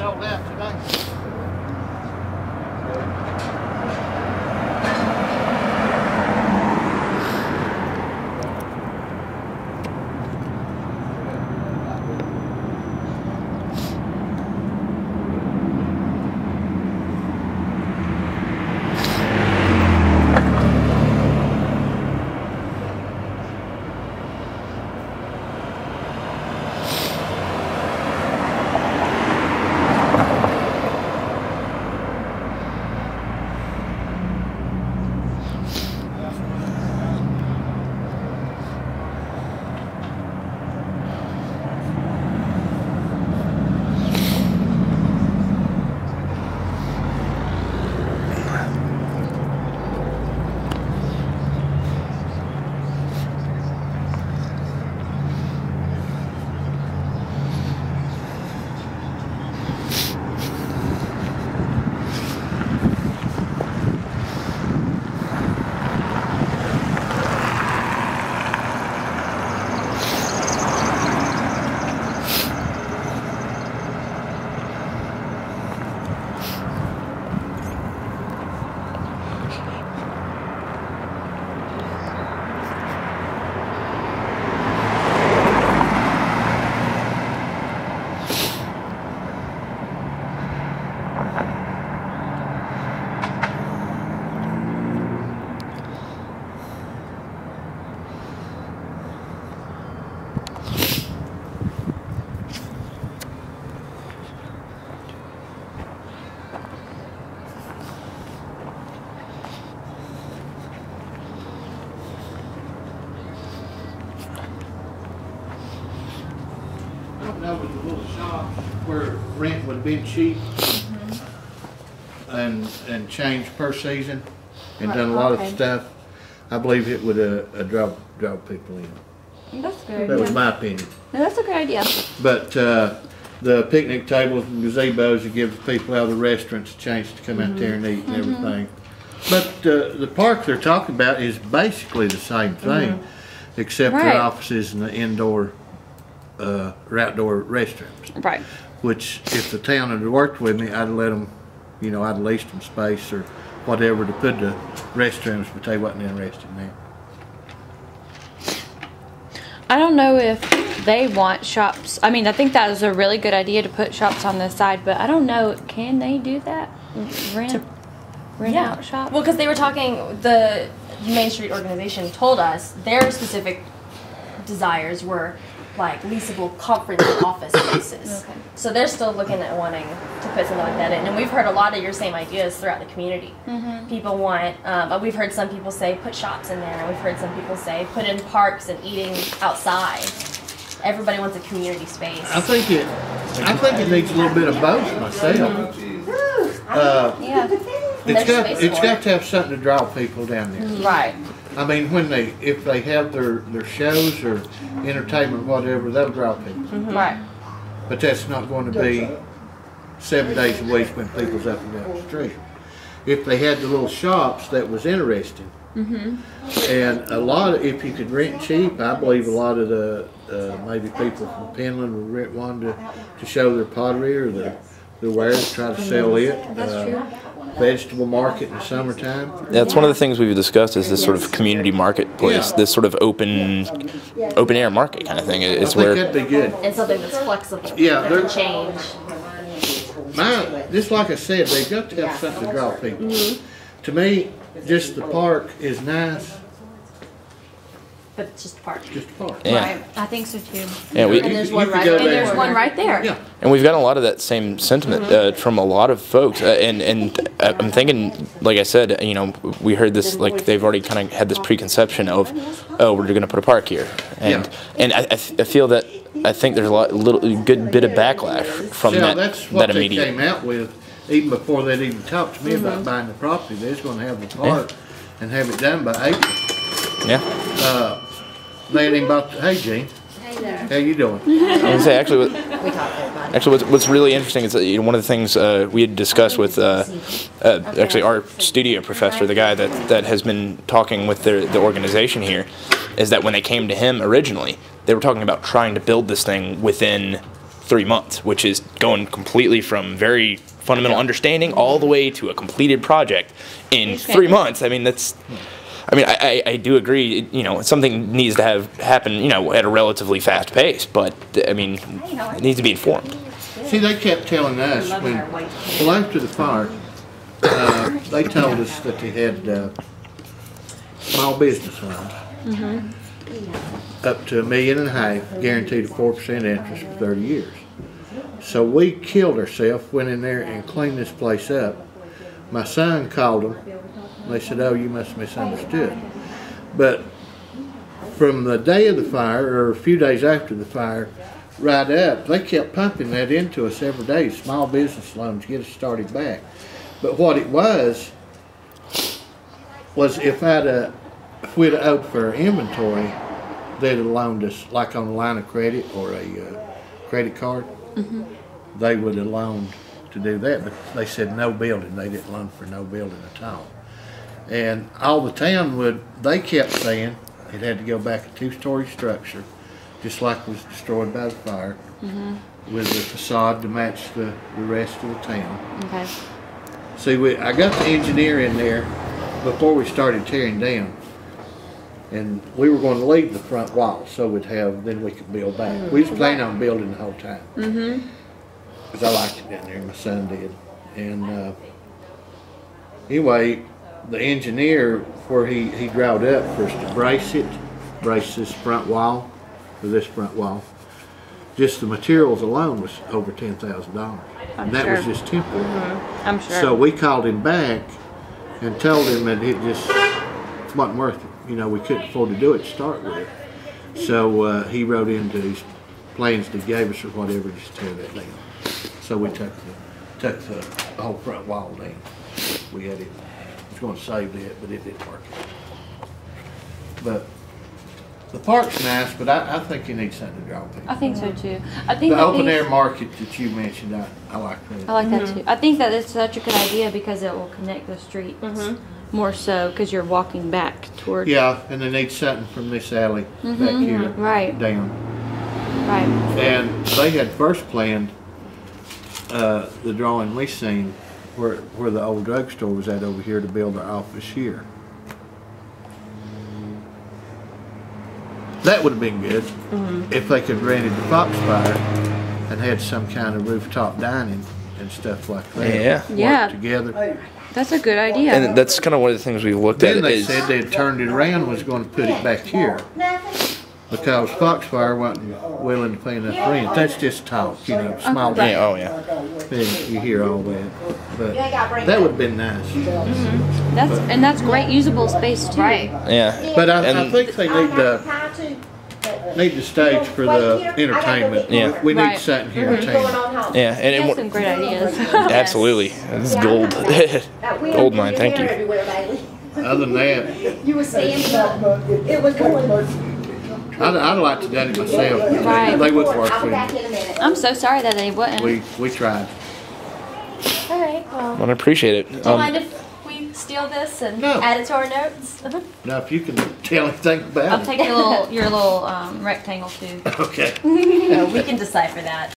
sold out today. That was the little shops where rent would have been cheap and changed per season and done a lot of stuff. I believe it would draw people in. That's good. That was my opinion. No, that's a good idea. But the picnic tables and gazebos would give the people out of the restaurants a chance to come out there and eat and everything. But the park they're talking about is basically the same thing, except for offices and the indoor or outdoor restrooms. Right. Which, if the town had worked with me, I'd let them, you know, I'd lease them space or whatever to put the restrooms, but they wasn't interested in that. I don't know if they want shops. I mean, I think that is a really good idea to put shops on the side, but I don't know. Can they do that? Rent out shops? Well, because they were talking, the Main Street organization told us their specific desires were like leasable conference and office spaces. Okay. So they're still looking at wanting to put something like that in. And we've heard a lot of your same ideas throughout the community. People want, we've heard some people say put shops in there, and we've heard some people say put in parks and eating outside. Everybody wants a community space. I think it needs a little bit of both myself. It's got to have something to draw people down there. Right. I mean, if they have their shows or entertainment, whatever, that'll draw people. Right. But that's not going to be 7 days a week when people's up and down the street. If they had the little shops, that was interesting. And if you could rent cheap, I believe a lot of the maybe people from Penland would rent one to show their pottery or their wares, try to sell it. That's true. Vegetable market in the summertime. That's one of the things we've discussed is this sort of community marketplace, this sort of open air market kind of thing. It's I think that'd be good. And something that's flexible. Yeah, that can change. Just like I said, they've got to have something to draw people. To me, just the park is nice. But it's just a park. Just a park. Yeah. Right. I think so too. Yeah, And there's one right there. And there's one right there. Yeah. And we've gotten a lot of that same sentiment from a lot of folks. And I'm thinking, like I said, you know, we heard this, like they've already kind of had this preconception of, oh, we're going to put a park here. And I feel that, I think there's a good bit of backlash from that's what that immediate. They came out with, even before they'd even talked to me about buying the property. They was going to have the park and have it done by April. Yeah. They ain't even bought hey, Gene. Hey there. How you doing? And say actually, We what's really interesting is that one of the things we had discussed with actually our studio professor, the guy that has been talking with the organization here, is that when they came to him originally, they were talking about trying to build this thing within 3 months, which is going completely from very fundamental understanding all the way to a completed project in 3 months. I mean, that's. I mean, I do agree. You know, something needs to happen. You know, at a relatively fast pace. But I mean, it needs to be informed. See, they kept telling us well, after the fire, they told us that they had small business loans up to $1.5 million, guaranteed at 4% interest for 30 years. So we killed ourselves, went in there and cleaned this place up. My son called them. They said, "Oh, you must have misunderstood." But from the day of the fire, or a few days after the fire, right up, they kept pumping that into us every day, small business loans, to get us started back. But what it was if we'd have owed for inventory, they'd have loaned us, like on a line of credit or a credit card, they would have loaned to do that. But they said no building. They didn't loan for no building at all. And all the town they kept saying it had to go back a 2-story structure, just like was destroyed by the fire, with the facade to match the rest of the town. Okay. See, I got the engineer in there before we started tearing down, and we were going to leave the front wall so then we could build back. We was planning on building the whole time. Because I liked it down there, my son did. And anyway, the engineer, where he drove up for us to brace this front wall, or this front wall, just the materials alone was over $10,000. And that was just temporary. I'm sure. So we called him back and told him that it just wasn't worth it. You know, we couldn't afford to do it to start with. So he wrote into his plans that he gave us or whatever, just tear that down. So we took the whole front wall down. We had it. Was going to save it, but it didn't work. But the park's nice, but I think you need something to draw people. I think so too. I think the open air market that you mentioned, I like that. I like that too. I think that it's such a good idea because it will connect the streets more so because you're walking back toward. Yeah, and they need something from this alley back here down. Right. And they had first planned the drawing we seen where the old drugstore was at over here to build our office here. That would have been good if they could rented the Foxfire and had some kind of rooftop dining and stuff like that. Yeah. Work together. That's a good idea. And that's kind of one of the things we've looked at. Then they said they had turned it around and was going to put it back here because Foxfire wasn't willing to pay enough rent. That's just talk, you know, small talk. Yeah, oh yeah. And you hear all that. But that would have been nice. That's great usable space too. Right. Yeah. But I think they need the stage for the entertainment. Yeah. We need something here entertainment. Yeah, and That's some great ideas. absolutely, this is gold, gold mine. Thank you. Other than that, You were standing up. It was going. I'd like to do it myself. Right. They would work for me. I'm so sorry that they wouldn't. We tried. All right. Well, I appreciate it. do you mind if we steal this and No. add it to our notes? Now, if you can tell anything about I'll it. take your little rectangle too. Okay. We can decipher that.